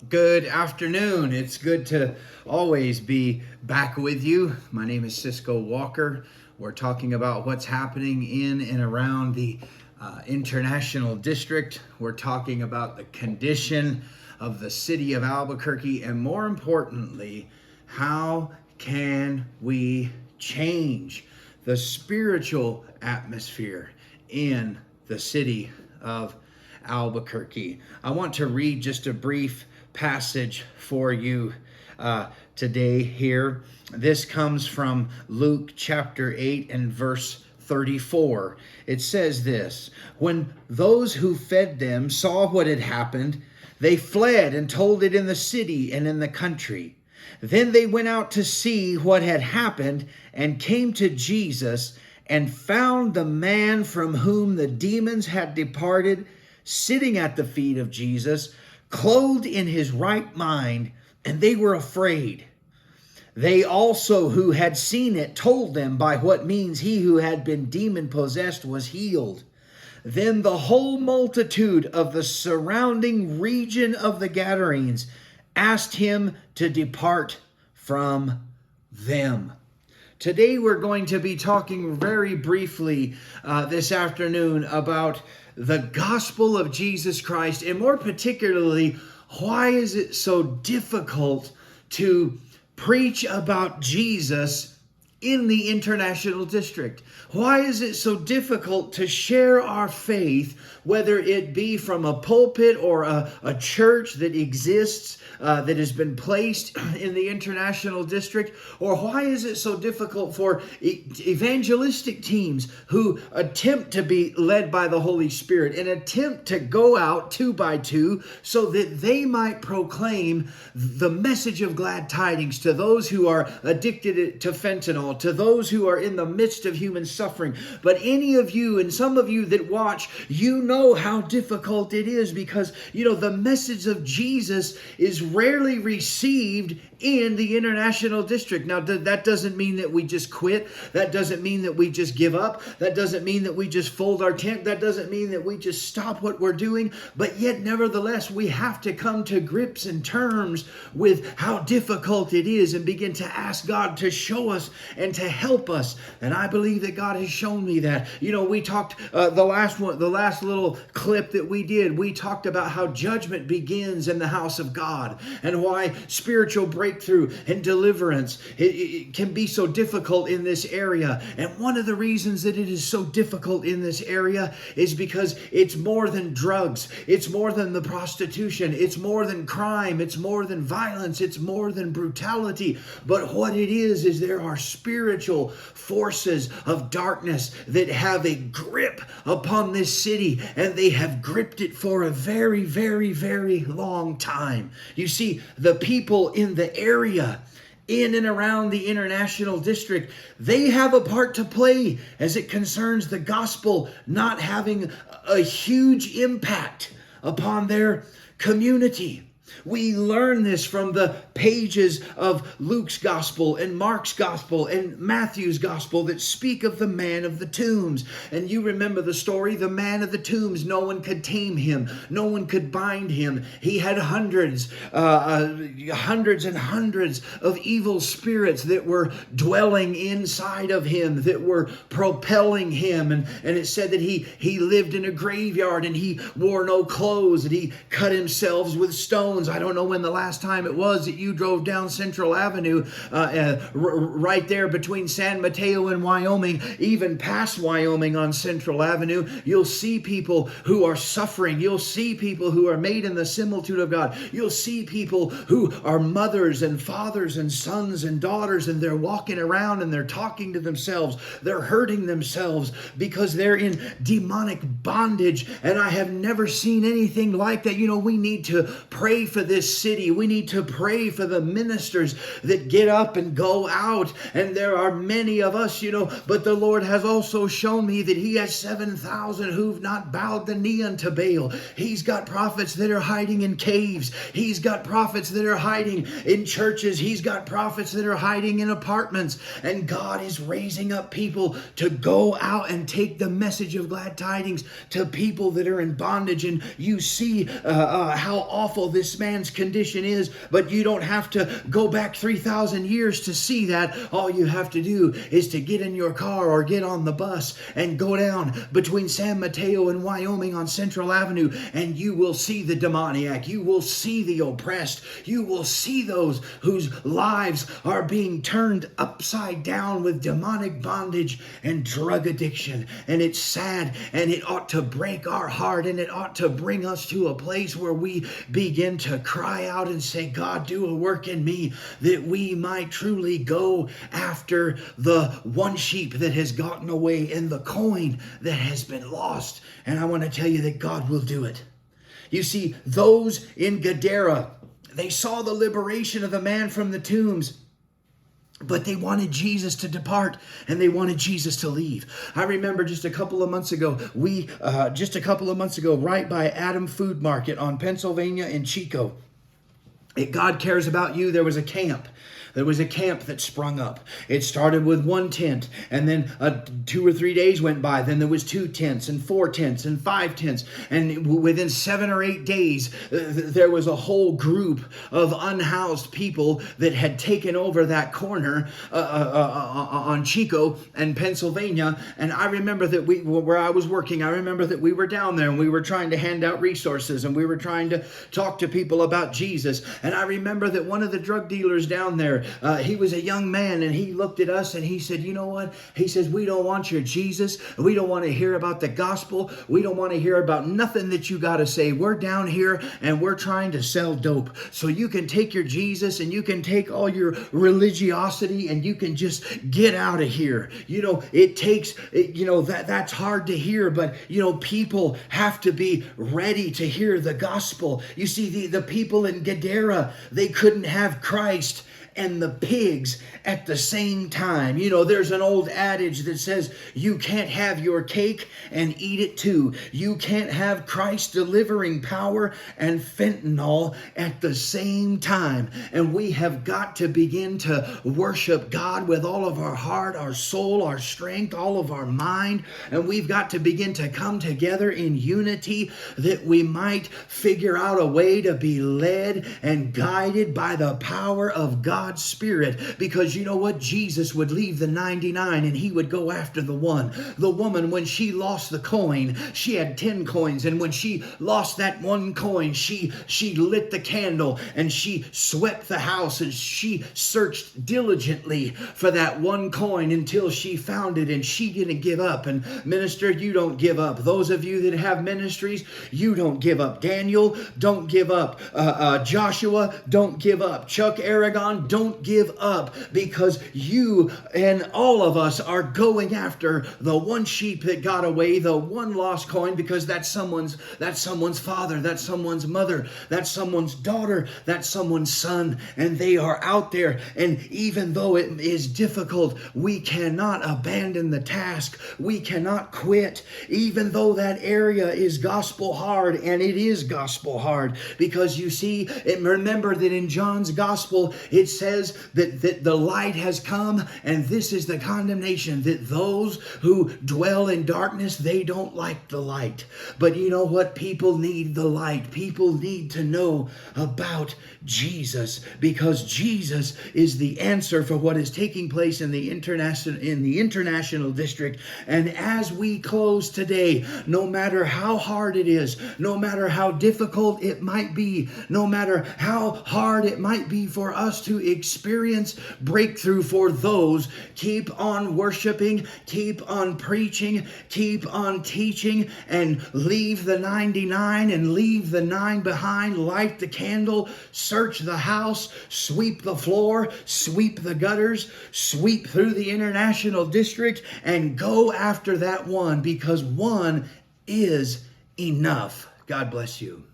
Good afternoon. It's good to always be back with you. My name is Cisco Walker. We're talking about what's happening in and around the International District. We're talking about the condition of the city of Albuquerque, and more importantly, how can we change the spiritual atmosphere in the city of Albuquerque. I want to read just a brief passage for you today here. This comes from Luke chapter 8 and verse 34. It says this: When those who fed them saw what had happened, they fled and told it in the city and in the country. Then they went out to see what had happened and came to Jesus and found the man from whom the demons had departed sitting at the feet of Jesus, clothed in his right mind, and they were afraid. They also who had seen it told them by what means he who had been demon possessed was healed. Then the whole multitude of the surrounding region of the Gadarenes asked him to depart from them. Today we're going to be talking very briefly this afternoon about the gospel of Jesus Christ, and more particularly, why is it so difficult to preach about Jesus in the International District? Why is it so difficult to share our faith, whether it be from a pulpit or a church that exists, that has been placed in the International District? Or why is it so difficult for evangelistic teams who attempt to be led by the Holy Spirit and attempt to go out two by two so that they might proclaim the message of glad tidings to those who are addicted to fentanyl, to those who are in the midst of human suffering? But any of you, and some of you that watch, you know how difficult it is, because the message of Jesus is rarely received in the International District. Now, that doesn't mean that we just quit. That doesn't mean that we just give up. That doesn't mean that we just fold our tent. That doesn't mean that we just stop what we're doing. But yet, nevertheless, we have to come to grips and terms with how difficult it is and begin to ask God to show us and to help us. And I believe that God has shown me that. We talked the last little clip that we did. We talked about how judgment begins in the house of God and why spiritual breakthrough and deliverance it can be so difficult in this area. And one of the reasons that it is so difficult in this area is because it's more than drugs. It's more than the prostitution. It's more than crime. It's more than violence. It's more than brutality. But what it is there are spiritual forces of darkness that have a grip upon this city, and they have gripped it for a very, very, very long time. You see, the people in the area in and around the International District, they have a part to play as it concerns the gospel not having a huge impact upon their community. We learn this from the pages of Luke's gospel and Mark's gospel and Matthew's gospel that speak of the man of the tombs. And you remember the story, the man of the tombs. No one could tame him. No one could bind him. He had hundreds and hundreds of evil spirits that were dwelling inside of him, that were propelling him. And it said that he lived in a graveyard and he wore no clothes and he cut himself with stones. I don't know when the last time it was that you drove down Central Avenue, right there between San Mateo and Wyoming, even past Wyoming on Central Avenue. You'll see people who are suffering. You'll see people who are made in the similitude of God. You'll see people who are mothers and fathers and sons and daughters, and they're walking around and they're talking to themselves. They're hurting themselves because they're in demonic bondage. And I have never seen anything like that. We need to pray for this city. We need to pray for the ministers that get up and go out. And there are many of us, but the Lord has also shown me that he has 7,000 who've not bowed the knee unto Baal. He's got prophets that are hiding in caves. He's got prophets that are hiding in churches. He's got prophets that are hiding in apartments. And God is raising up people to go out and take the message of glad tidings to people that are in bondage. And you see how awful this this man's condition is, but you don't have to go back 3,000 years to see that. All you have to do is to get in your car or get on the bus and go down between San Mateo and Wyoming on Central Avenue, and you will see the demoniac. You will see the oppressed. You will see those whose lives are being turned upside down with demonic bondage and drug addiction. And it's sad, and it ought to break our heart, and it ought to bring us to a place where we begin to cry out and say, God, do a work in me, that we might truly go after the one sheep that has gotten away and the coin that has been lost. And I want to tell you that God will do it. You see, those in Gadara, they saw the liberation of the man from the tombs, but they wanted Jesus to depart, and they wanted Jesus to leave. I remember just a couple of months ago, right by Adam Food Market on Pennsylvania and Chico, at God Cares About You, there was a camp. There was a camp that sprung up. It started with one tent, and then 2 or 3 days went by. Then there was 2 tents and 4 tents and 5 tents. And within 7 or 8 days, there was a whole group of unhoused people that had taken over that corner on Chico and Pennsylvania. And I remember that where I was working, I remember that we were down there and we were trying to hand out resources, and we were trying to talk to people about Jesus. And I remember that one of the drug dealers down there, he was a young man, and he looked at us and he said, you know what? He says, we don't want your Jesus. We don't want to hear about the gospel. We don't want to hear about nothing that you got to say. We're down here and we're trying to sell dope. So you can take your Jesus and you can take all your religiosity and you can just get out of here. You know, it takes, that's hard to hear, but, people have to be ready to hear the gospel. You see, the people in Gadara, they couldn't have Christ and the pigs at the same time. There's an old adage that says you can't have your cake and eat it too. You can't have Christ delivering power and fentanyl at the same time. And we have got to begin to worship God with all of our heart, our soul, our strength, all of our mind. And we've got to begin to come together in unity, that we might figure out a way to be led and guided by the power of God's Spirit. Because you know what? Jesus would leave the 99 and he would go after the one. The woman, when she lost the coin, she had 10 coins. And when she lost that one coin, she lit the candle and she swept the house and she searched diligently for that one coin until she found it, and she didn't give up. And minister, you don't give up. Those of you that have ministries, you don't give up. Daniel, don't give up. Joshua, don't give up. Chuck Aragon, don't give up, because you and all of us are going after the one sheep that got away, the one lost coin, because that's someone's father, that's someone's mother, that's someone's daughter, that's someone's son, and they are out there. And even though it is difficult, we cannot abandon the task. We cannot quit, even though that area is gospel hard, and it is gospel hard, because you see, remember that in John's gospel, it says that the light has come, and this is the condemnation, that those who dwell in darkness, they don't like the light. But you know what? People need the light. People need to know about Jesus, because Jesus is the answer for what is taking place in the international district. And as we close today, no matter how hard it is, no matter how difficult it might be, no matter how hard it might be for us to experience breakthrough for those, keep on worshiping, keep on preaching, keep on teaching, and leave the 99 and leave the 9 behind. Light the candle, search the house, sweep the floor, sweep the gutters, sweep through the international district, and go after that one, because one is enough. God bless you.